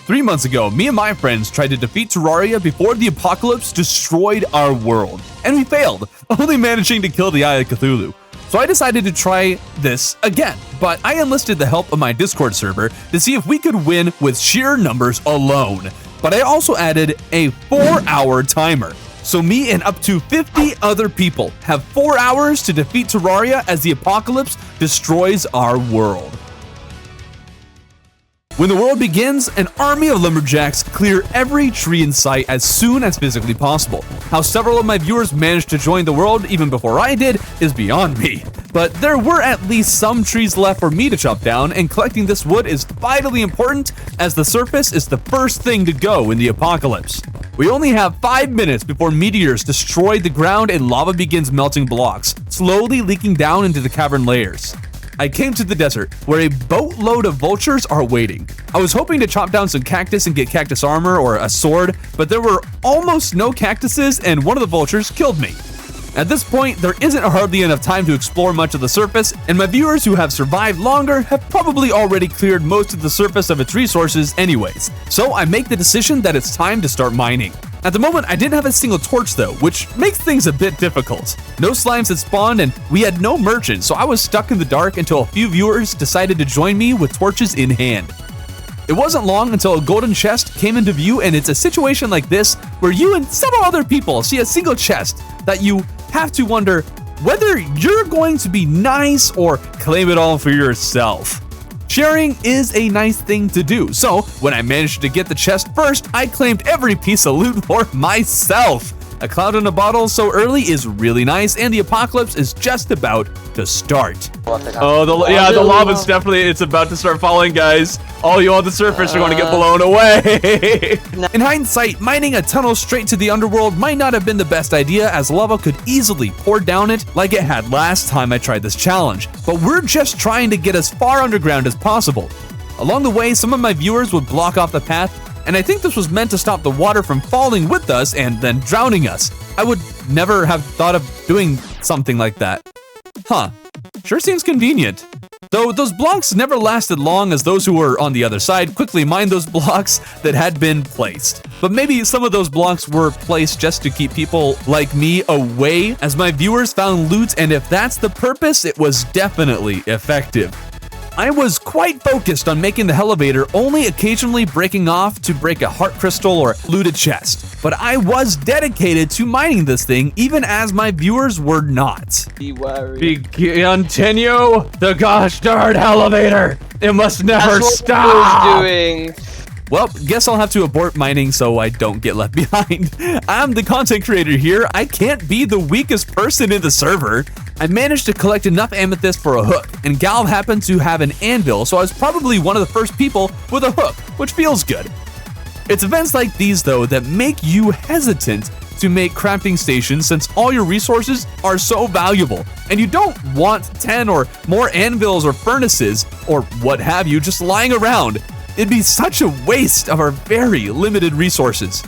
3 months ago, me and my friends tried to defeat Terraria before the apocalypse destroyed our world, and we failed, only managing to kill the Eye of Cthulhu. So I decided to try this again, but I enlisted the help of my Discord server to see if we could win with sheer numbers alone. But I also added a 4-hour timer. So me and up to 50 other people have 4 hours to defeat Terraria as the apocalypse destroys our world. When the world begins, an army of lumberjacks clear every tree in sight as soon as physically possible. How several of my viewers managed to join the world even before I did is beyond me. But there were at least some trees left for me to chop down, and collecting this wood is vitally important as the surface is the first thing to go in the apocalypse. We only have 5 minutes before meteors destroy the ground and lava begins melting blocks, slowly leaking down into the cavern layers. I came to the desert, where a boatload of vultures are waiting. I was hoping to chop down some cactus and get cactus armor or a sword, but there were almost no cactuses and one of the vultures killed me. At this point, there isn't hardly enough time to explore much of the surface, and my viewers who have survived longer have probably already cleared most of the surface of its resources anyways. So I make the decision that it's time to start mining. At the moment, I didn't have a single torch though, which makes things a bit difficult. No slimes had spawned and we had no merchants, so I was stuck in the dark until a few viewers decided to join me with torches in hand. It wasn't long until a golden chest came into view, and it's a situation like this where you and several other people see a single chest that you have to wonder whether you're going to be nice or claim it all for yourself. Sharing is a nice thing to do, so when I managed to get the chest first, I claimed every piece of loot for myself. A cloud in a bottle so early is really nice, and the apocalypse is just about to start. Oh, the lava's definitely, it's about to start falling, guys. All you on the surface are going to get blown away. In hindsight, mining a tunnel straight to the underworld might not have been the best idea, as lava could easily pour down it like it had last time I tried this challenge. But we're just trying to get as far underground as possible. Along the way, some of my viewers would block off the path, and I think this was meant to stop the water from falling with us and then drowning us. I would never have thought of doing something like that. Huh, sure seems convenient. Though those blocks never lasted long, as those who were on the other side quickly mined those blocks that had been placed. But maybe some of those blocks were placed just to keep people like me away, as my viewers found loot, and if that's the purpose, it was definitely effective. I was quite focused on making the hell-evator, only occasionally breaking off to break a heart crystal or loot a chest. But I was dedicated to mining this thing, even as my viewers were not. Be wary. Continue the gosh darn hell-evator. It must never stop. That's what doing. Well, guess I'll have to abort mining so I don't get left behind. I'm the content creator here. I can't be the weakest person in the server. I managed to collect enough amethyst for a hook, and Gal happened to have an anvil, so I was probably one of the first people with a hook, which feels good. It's events like these, though, that make you hesitant to make crafting stations, since all your resources are so valuable, and you don't want 10 or more anvils or furnaces, or what have you, just lying around. It'd be such a waste of our very limited resources.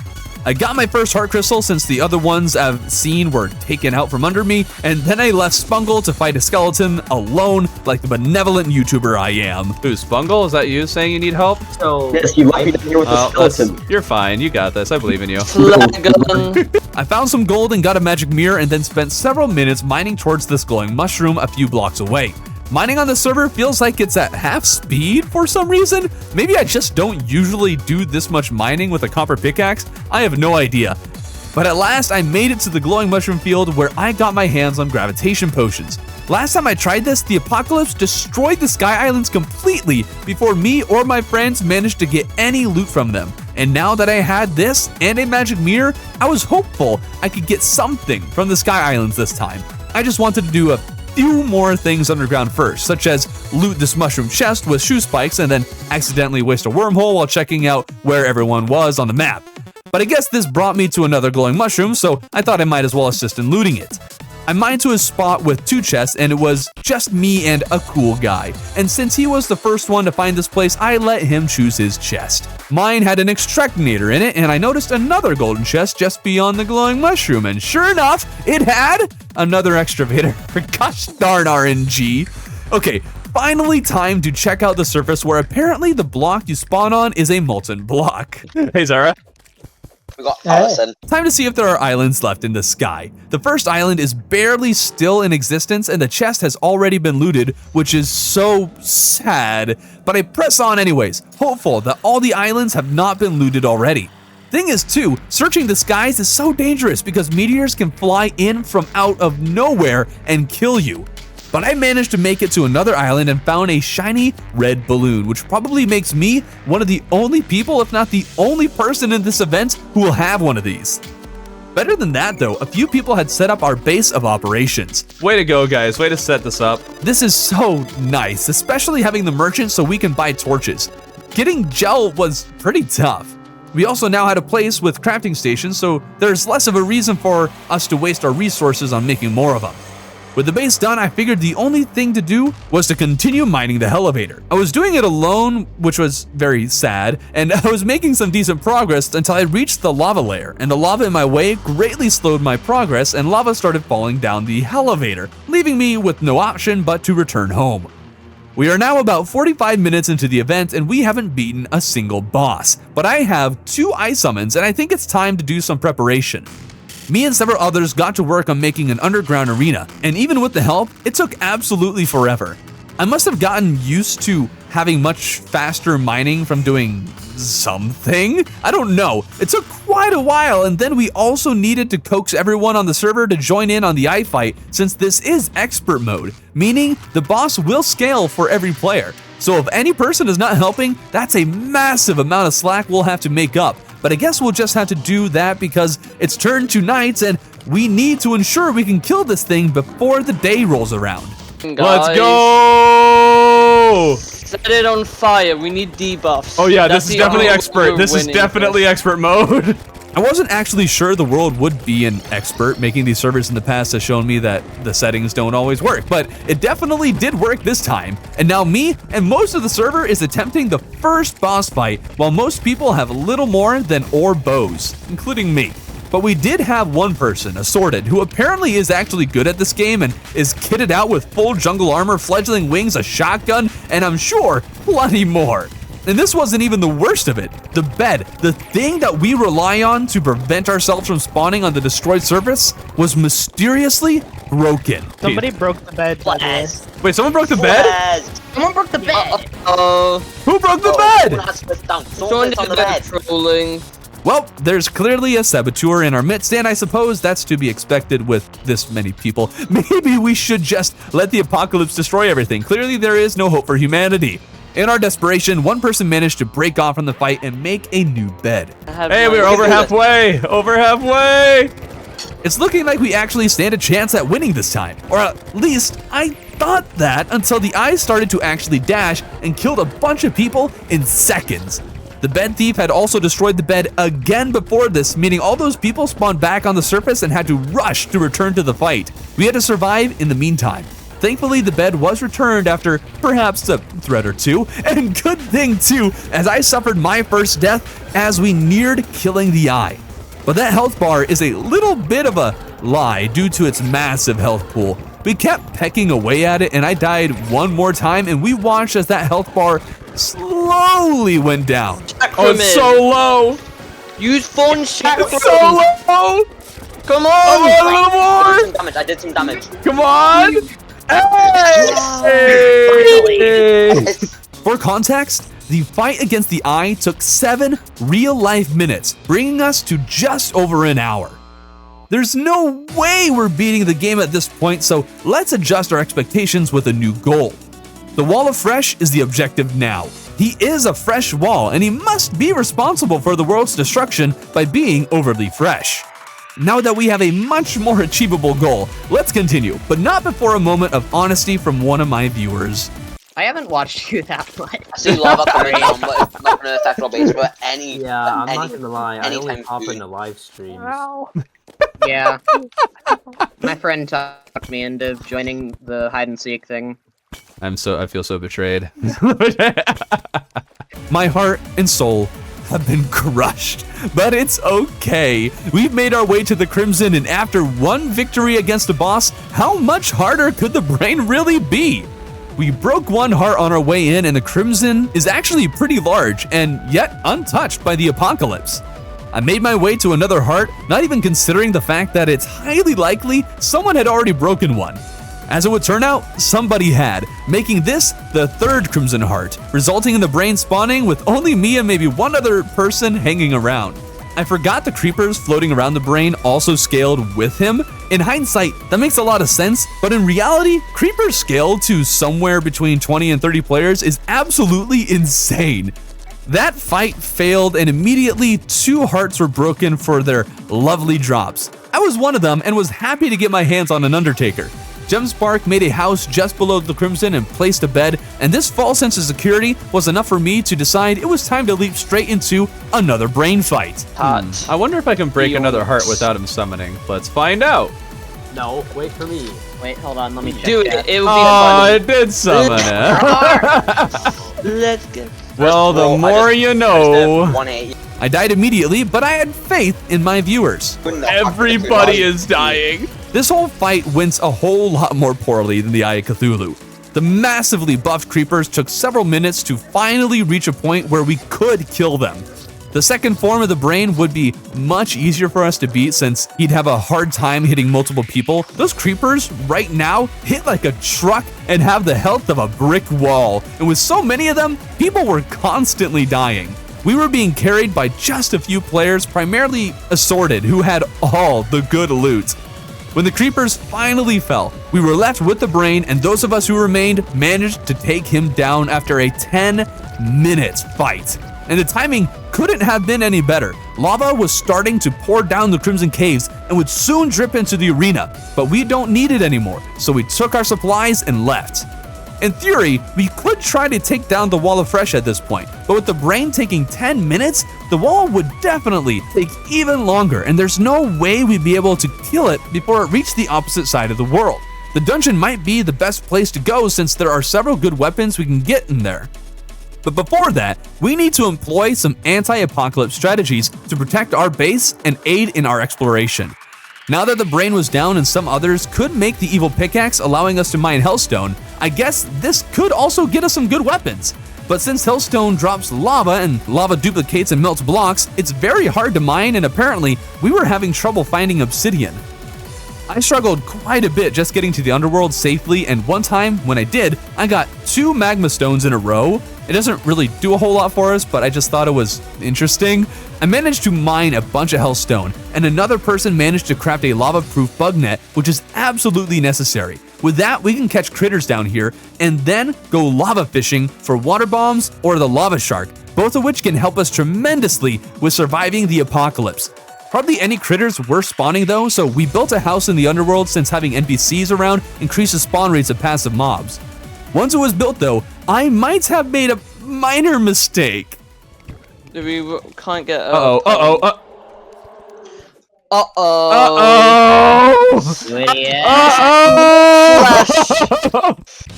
I got my first heart crystal since the other ones I've seen were taken out from under me, and then I left Spungle to fight a skeleton alone like the benevolent YouTuber I am. Who, Spungle? Is that you saying you need help? So, yes, you might be down here with the skeleton. You're fine, you got this, I believe in you. I found some gold and got a magic mirror, and then spent several minutes mining towards this glowing mushroom a few blocks away. Mining on the server feels like it's at half speed for some reason. Maybe I just don't usually do this much mining with a copper pickaxe. I have no idea. But at last, I made it to the glowing mushroom field where I got my hands on gravitation potions. Last time I tried this, the apocalypse destroyed the Sky Islands completely before me or my friends managed to get any loot from them. And now that I had this and a magic mirror, I was hopeful I could get something from the Sky Islands this time. I just wanted to do a few more things underground first, such as loot this mushroom chest with shoe spikes and then accidentally waste a wormhole while checking out where everyone was on the map. But I guess this brought me to another glowing mushroom, so I thought I might as well assist in looting it. I mined to a spot with 2 chests, and it was just me and a cool guy. And since he was the first one to find this place, I let him choose his chest. Mine had an extractinator in it, and I noticed another golden chest just beyond the glowing mushroom, and sure enough, it had another excavator. Gosh darn RNG. Okay, finally time to check out the surface where apparently the block you spawn on is a molten block. Hey, Zara. We got Allison. Time to see if there are islands left in the sky. The first island is barely still in existence and the chest has already been looted, which is so sad. But I press on anyways, hopeful that all the islands have not been looted already. Thing is too, searching the skies is so dangerous because meteors can fly in from out of nowhere and kill you. But I managed to make it to another island and found a shiny red balloon, which probably makes me one of the only people, if not the only person in this event who will have one of these. Better than that though, a few people had set up our base of operations. Way to go guys, way to set this up. This is so nice, especially having the merchant so we can buy torches. Getting gel was pretty tough. We also now had a place with crafting stations, so there's less of a reason for us to waste our resources on making more of them. With the base done, I figured the only thing to do was to continue mining the hell-evator. I was doing it alone, which was very sad, and I was making some decent progress until I reached the lava layer, and the lava in my way greatly slowed my progress and lava started falling down the hell-evator, leaving me with no option but to return home. We are now about 45 minutes into the event and we haven't beaten a single boss, but I have 2 ice summons and I think it's time to do some preparation. Me and several others got to work on making an underground arena, and even with the help, it took absolutely forever. I must have gotten used to having much faster mining from doing something? I don't know. It took quite a while, and then we also needed to coax everyone on the server to join in on the eye fight since this is expert mode, meaning the boss will scale for every player. So if any person is not helping, that's a massive amount of slack we'll have to make up. But I guess we'll just have to do that because it's turned to nights and we need to ensure we can kill this thing before the day rolls around. Guys, Let's go! Set it on fire. We need debuffs. Oh yeah, That's this is the definitely only expert. way This we're is winning definitely this. expert mode. I wasn't actually sure the world would be an expert. Making these servers in the past has shown me that the settings don't always work, but it definitely did work this time. And now me and most of the server is attempting the first boss fight, while most people have little more than ore bows, including me. But we did have one person, Assorted, who apparently is actually good at this game and is kitted out with full jungle armor, fledgling wings, a shotgun, and I'm sure plenty more. And this wasn't even the worst of it. The bed, the thing that we rely on to prevent ourselves from spawning on the destroyed surface, was mysteriously broken. Somebody broke the bed. Wait, someone broke the bed? Someone broke the bed! Who broke the bed? Someone did the trolling. Well, there's clearly a saboteur in our midst, and I suppose that's to be expected with this many people. Maybe we should just let the apocalypse destroy everything. Clearly there is no hope for humanity. In our desperation, one person managed to break off from the fight and make a new bed. Hey, we're over halfway! Over halfway! It's looking like we actually stand a chance at winning this time. Or at least, I thought that until the eyes started to actually dash and killed a bunch of people in seconds. The bed thief had also destroyed the bed again before this, meaning all those people spawned back on the surface and had to rush to return to the fight. We had to survive in the meantime. Thankfully, the bed was returned after perhaps a threat or two, and good thing too, as I suffered my first death as we neared killing the eye. But that health bar is a little bit of a lie due to its massive health pool. We kept pecking away at it and I died one more time and we watched as that health bar slowly went down. Oh, it's so low! Use phone shit. It's so low! Come on! Oh, a little more! I did some damage. Come on! Hey! For context, the fight against the eye took 7 real-life minutes, bringing us to just over an hour. There's no way we're beating the game at this point, so let's adjust our expectations with a new goal. The Wall of Fresh is the objective now. He is a fresh wall, and he must be responsible for the world's destruction by being overly fresh. Now that we have a much more achievable goal, let's continue, but not before a moment of honesty from one of my viewers. I haven't watched you that much. I see lava coming down, but it's not going to affect our base for any. Yeah, I'm not gonna lie. I only pop into live streams. Yeah. My friend talked me into joining the hide and seek thing. I feel so betrayed. My heart and soul have been crushed, but it's okay. We've made our way to the Crimson, and after one victory against a boss, how much harder could the brain really be? We broke one heart on our way in, and the Crimson is actually pretty large and yet untouched by the apocalypse. I made my way to another heart, not even considering the fact that it's highly likely someone had already broken one. As it would turn out, somebody had, making this the third Crimson Heart, resulting in the brain spawning with only me and maybe one other person hanging around. I forgot the creepers floating around the brain also scaled with him. In hindsight, that makes a lot of sense, but in reality, creepers scaled to somewhere between 20 and 30 players is absolutely insane. That fight failed, and immediately 2 hearts were broken for their lovely drops. I was one of them and was happy to get my hands on an Undertaker. Gemspark made a house just below the Crimson and placed a bed, and this false sense of security was enough for me to decide it was time to leap straight into another brain fight. I wonder if I can break another heart without him summoning. Let's find out. No, wait for me. Wait, hold on, let me check. Dude, that. it would be Oh, funny. it did summon it. Let's go. Well, the Roll, more you know. 1-8. I died immediately, but I had faith in my viewers. Everybody is dying. This whole fight went a whole lot more poorly than the Eye of Cthulhu. The massively buffed creepers took several minutes to finally reach a point where we could kill them. The second form of the brain would be much easier for us to beat since he'd have a hard time hitting multiple people. Those creepers right now hit like a truck and have the health of a brick wall. And with so many of them, people were constantly dying. We were being carried by just a few players, primarily assorted, who had all the good loot. When the creepers finally fell, we were left with the brain, and those of us who remained managed to take him down after a 10-minute fight. And the timing couldn't have been any better. Lava was starting to pour down the Crimson Caves and would soon drip into the arena, but we don't need it anymore, so we took our supplies and left. In theory, we could try to take down the Wall of Fresh at this point, but with the brain taking 10 minutes, the wall would definitely take even longer, and there's no way we'd be able to kill it before it reached the opposite side of the world. The dungeon might be the best place to go since there are several good weapons we can get in there. But before that, we need to employ some anti-apocalypse strategies to protect our base and aid in our exploration. Now that the brain was down and some others could make the evil pickaxe allowing us to mine Hellstone, I guess this could also get us some good weapons. But since Hellstone drops lava and lava duplicates and melts blocks, it's very hard to mine, and apparently we were having trouble finding obsidian. I struggled quite a bit just getting to the underworld safely, and one time when I did, I got 2 magma stones in a row. It doesn't really do a whole lot for us, but I just thought it was interesting. I managed to mine a bunch of Hellstone, and another person managed to craft a lava-proof bug net, which is absolutely necessary. With that, we can catch critters down here, and then go lava fishing for water bombs or the lava shark, both of which can help us tremendously with surviving the apocalypse. Hardly any critters were spawning though, so we built a house in the underworld since having NPCs around increases spawn rates of passive mobs. Once it was built though, I might have made a minor mistake. We can't get. Uh-oh. You idiot.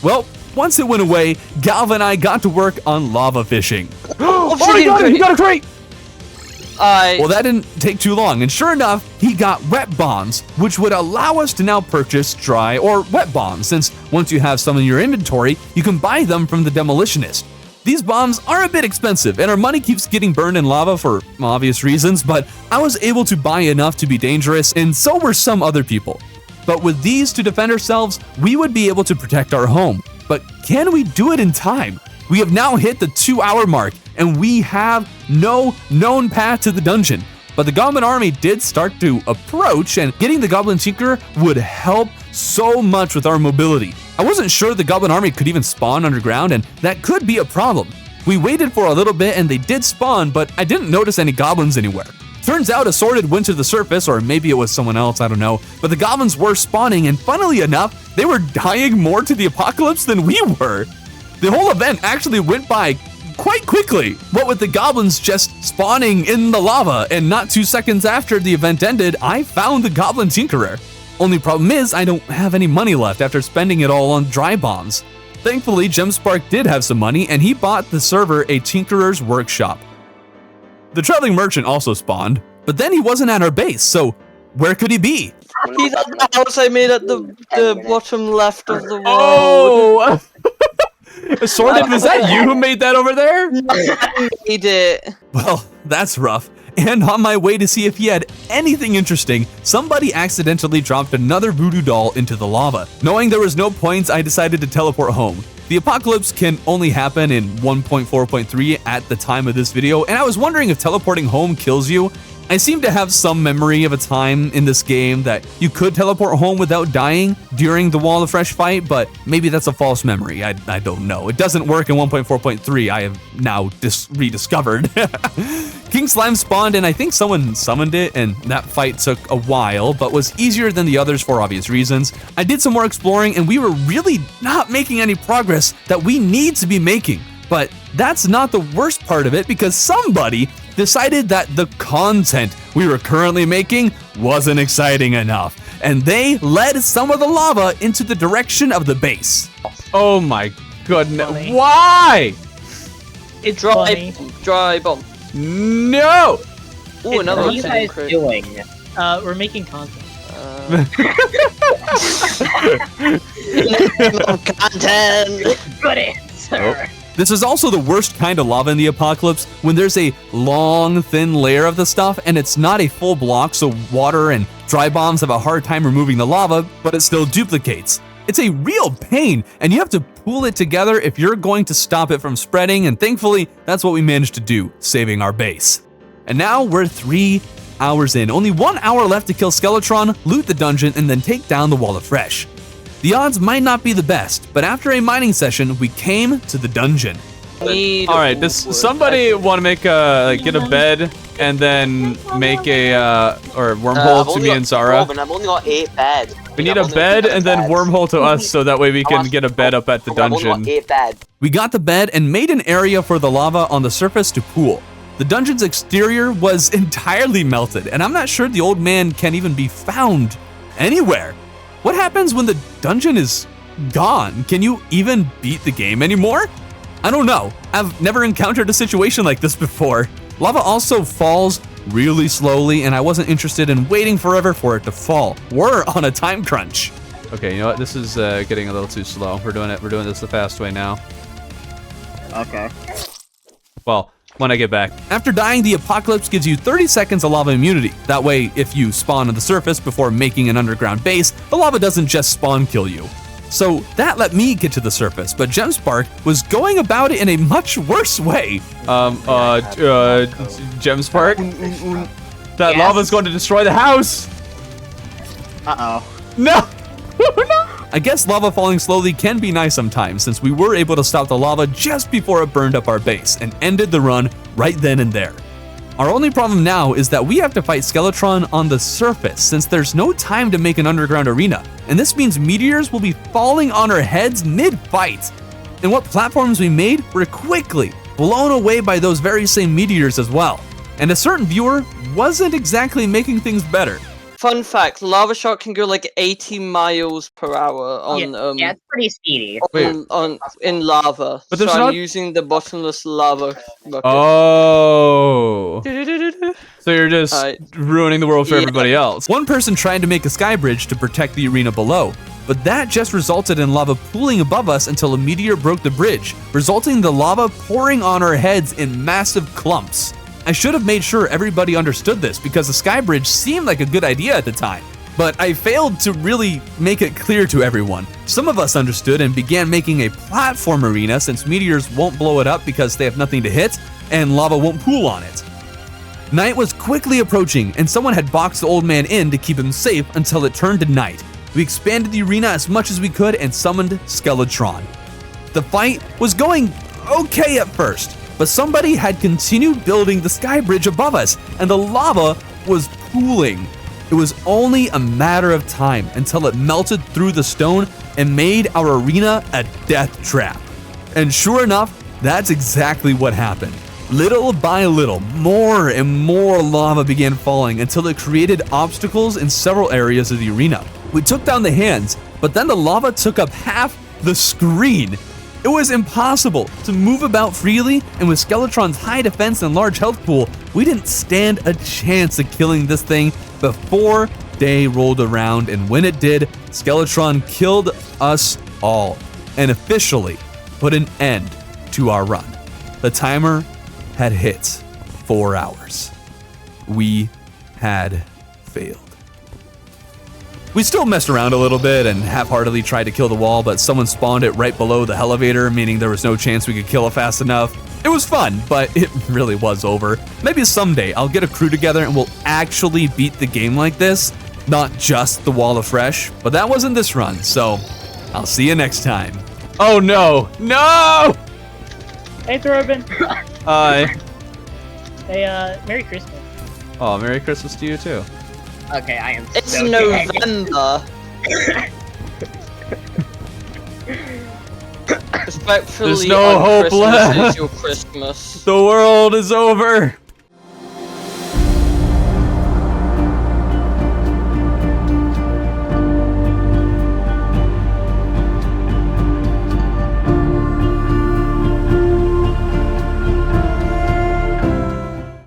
Well, once it went away, Galva and I got to work on lava fishing. Oh my God, he got a crate! I. Well, that didn't take too long, and sure enough, he got wet bombs, which would allow us to now purchase dry or wet bombs, since once you have some in your inventory, you can buy them from the demolitionist. These bombs are a bit expensive, and our money keeps getting burned in lava for obvious reasons, but I was able to buy enough to be dangerous, and so were some other people. But with these to defend ourselves, we would be able to protect our home. But can we do it in time? We have now hit the 2-hour mark, and we have no known path to the dungeon. But the Goblin Army did start to approach, and getting the Goblin Tinkerer would help so much with our mobility. I wasn't sure the Goblin Army could even spawn underground, and that could be a problem. We waited for a little bit and they did spawn, but I didn't notice any goblins anywhere. Turns out Assorted went to the surface, or maybe it was someone else, I don't know, but the goblins were spawning, and funnily enough, they were dying more to the apocalypse than we were. The whole event actually went by quite quickly, what with the goblins just spawning in the lava, and not 2 seconds after the event ended, I found the Goblin Tinkerer. Only problem is, I don't have any money left after spending it all on dry bombs. Thankfully, Gemspark did have some money, and he bought the server a Tinkerer's Workshop. The Traveling Merchant also spawned, but then he wasn't at our base, so where could he be? He's at the house I made at the bottom left of the world. Oh! Sorted, was that you who made that over there? He did. Well, that's rough. And on my way to see if he had anything interesting, somebody accidentally dropped another voodoo doll into the lava. Knowing there was no points, I decided to teleport home. The apocalypse can only happen in 1.4.3 at the time of this video, and I was wondering if teleporting home kills you. I seem to have some memory of a time in this game that you could teleport home without dying during the Wall of Fresh fight, but maybe that's a false memory. I don't know. It doesn't work in 1.4.3, I have now rediscovered. King Slime spawned and I think someone summoned it, and that fight took a while, but was easier than the others for obvious reasons. I did some more exploring and we were really not making any progress that we need to be making. But that's not the worst part of it, because somebody decided that the content we were currently making wasn't exciting enough, and they led some of the lava into the direction of the base. Oh my goodness. Why? It's Dry, funny. dry bomb. No! Ooh, another What are you guys crit. doing? We're making content. Content! Good answer. This is also the worst kind of lava in the apocalypse, when there's a long, thin layer of the stuff and it's not a full block, so water and dry bombs have a hard time removing the lava, but it still duplicates. It's a real pain, and you have to pull it together if you're going to stop it from spreading, and thankfully, that's what we managed to do, saving our base. And now we're 3 hours in. Only 1 hour left to kill Skeletron, loot the dungeon, and then take down the Wall of Fresh. The odds might not be the best, but after a mining session, we came to the dungeon. Need All right, does somebody want to make a get a bed and then make a or wormhole to me and Zara? I've only got 8 beds. We need a bed and then wormhole to us so that way we can get a bed up at the I've only got dungeon. 8 beds. We got the bed and made an area for the lava on the surface to pool. The dungeon's exterior was entirely melted, and I'm not sure the old man can even be found anywhere. What happens when the dungeon is gone? Can you even beat the game anymore? I don't know. I've never encountered a situation like this before. Lava also falls really slowly, and I wasn't interested in waiting forever for it to fall. We're on a time crunch. Okay, you know what? This is getting a little too slow. We're doing this the fast way now. Okay. Well, when I get back. After dying, the apocalypse gives you 30 seconds of lava immunity. That way, if you spawn on the surface before making an underground base, the lava doesn't just spawn kill you. So that let me get to the surface, but Gemspark was going about it in a much worse way. Gemspark? That Yes? lava's going to destroy the house! Uh-oh. No! I guess lava falling slowly can be nice sometimes, since we were able to stop the lava just before it burned up our base and ended the run right then and there. Our only problem now is that we have to fight Skeletron on the surface, since there's no time to make an underground arena, and this means meteors will be falling on our heads mid-fight. And what platforms we made were quickly blown away by those very same meteors as well. And a certain viewer wasn't exactly making things better. Fun fact: lava shot can go like 80 miles per hour on Yeah, it's pretty speedy. in lava. But so there's I'm not- using the bottomless lava bucket. Oh. So you're just Alright. ruining the world for Yeah. everybody else. One person tried to make a sky bridge to protect the arena below, but that just resulted in lava pooling above us until a meteor broke the bridge, resulting in the lava pouring on our heads in massive clumps. I should have made sure everybody understood this, because the sky bridge seemed like a good idea at the time, but I failed to really make it clear to everyone. Some of us understood and began making a platform arena, since meteors won't blow it up because they have nothing to hit, and lava won't pool on it. Night was quickly approaching, and someone had boxed the old man in to keep him safe until it turned to night. We expanded the arena as much as we could and summoned Skeletron. The fight was going okay at first, but somebody had continued building the sky bridge above us, and the lava was pooling. It was only a matter of time until it melted through the stone and made our arena a death trap. And sure enough, that's exactly what happened. Little by little, more and more lava began falling until it created obstacles in several areas of the arena. We took down the hands, but then the lava took up half the screen. It was impossible to move about freely, and with Skeletron's high defense and large health pool, we didn't stand a chance of killing this thing before day rolled around, and when it did, Skeletron killed us all. And officially, put an end to our run. The timer had hit 4 hours. We had failed. We still messed around a little bit and half-heartedly tried to kill the wall, but someone spawned it right below the hell-evator, meaning there was no chance we could kill it fast enough. It was fun, but it really was over. Maybe someday I'll get a crew together and we'll actually beat the game like this, not just the wall of fresh, but that wasn't this run, so I'll see you next time. Oh no! No! Hey, Thorben. Hi. Hey, Merry Christmas. Oh, Merry Christmas to you too. Okay, I am It's so November. Respectfully, There's no hope Christmas left. is your Christmas. The world is over.